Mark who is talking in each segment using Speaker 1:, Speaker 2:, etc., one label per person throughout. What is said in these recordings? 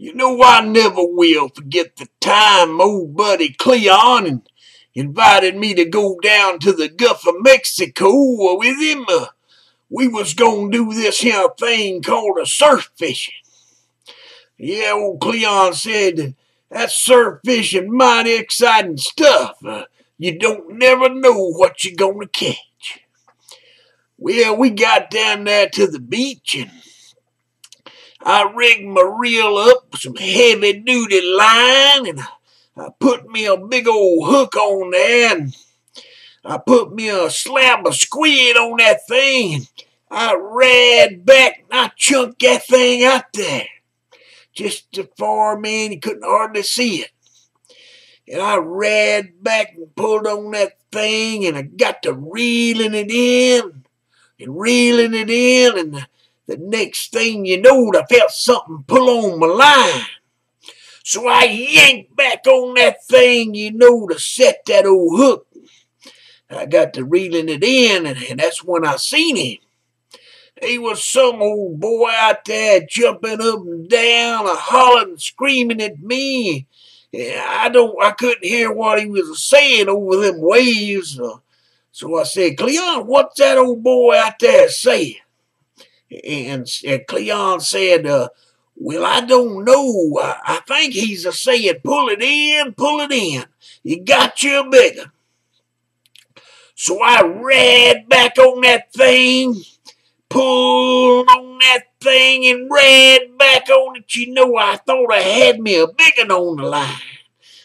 Speaker 1: You know, I never will forget the time old buddy Cleon invited me to go down to the Gulf of Mexico with him. We was gonna do this here thing called a surf fishing. Yeah, old Cleon said that surf fishing mighty exciting stuff. You don't never know what you're gonna catch. Well, we got down there to the beach and I rigged my reel up with some heavy-duty line, and I put me a big old hook on there, and I put me a slab of squid on that thing, and I ran back and I chunked that thing out there. Just so far, man, you couldn't hardly see it. And I ran back and pulled on that thing, and I got to reeling it in, and the next thing you know, I felt something pull on my line. So I yanked back on that thing, to set that old hook. I got to reeling it in, and that's when I seen him. He was some old boy out there jumping up and down, hollering, screaming at me. I couldn't hear what he was saying over them waves. So I said, Cleon, what's that old boy out there saying? And Cleon said, well, I don't know. I think he's saying, pull it in, pull it in. You got you a big one. So I ran back on that thing, pulled on that thing, and ran back on it. I thought I had me a big one on the line.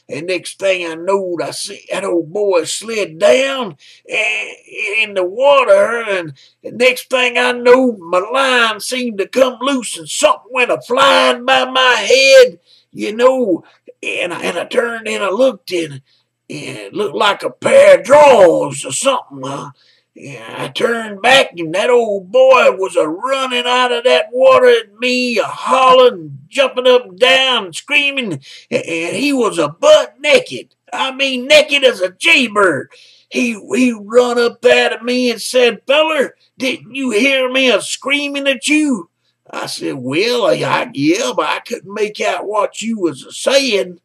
Speaker 1: And next thing I knowed, I see that old boy slid down in the water, and next thing I knowed, my line seemed to come loose, and something went a-flying by my head, and I turned and I looked, and it looked like a pair of drawers or something. I turned back, and that old boy was a-running out of that water at me, a-hollering, jumping up and down, and screaming, and he was a-butt naked. I mean, naked as a jaybird. He run up there to me and said, feller, didn't you hear me a-screaming at you? I said, well, yeah, but I couldn't make out what you was a-saying.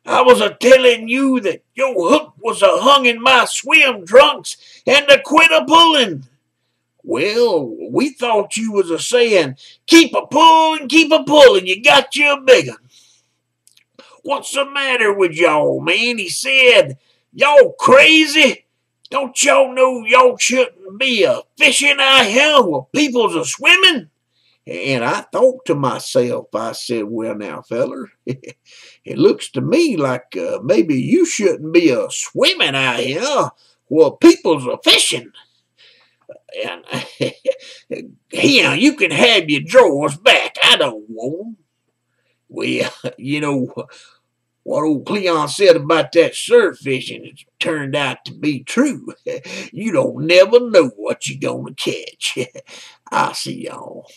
Speaker 1: I was a-telling you that your hook was a-hung in my swim trunks and to quit a-pulling. Well, we thought you was a-saying, keep a-pulling, you got you a big one. What's the matter with y'all, man? He said, y'all crazy? Don't y'all know y'all shouldn't be a-fishing out here where people's a-swimming? And I thought to myself, I said, well, now, feller, it looks to me like maybe you shouldn't be swimming out here where people's fishing. And you can have your drawers back. I don't want them. Well, what old Cleon said about that surf fishing has turned out to be true. You don't never know what you're going to catch. I'll see y'all.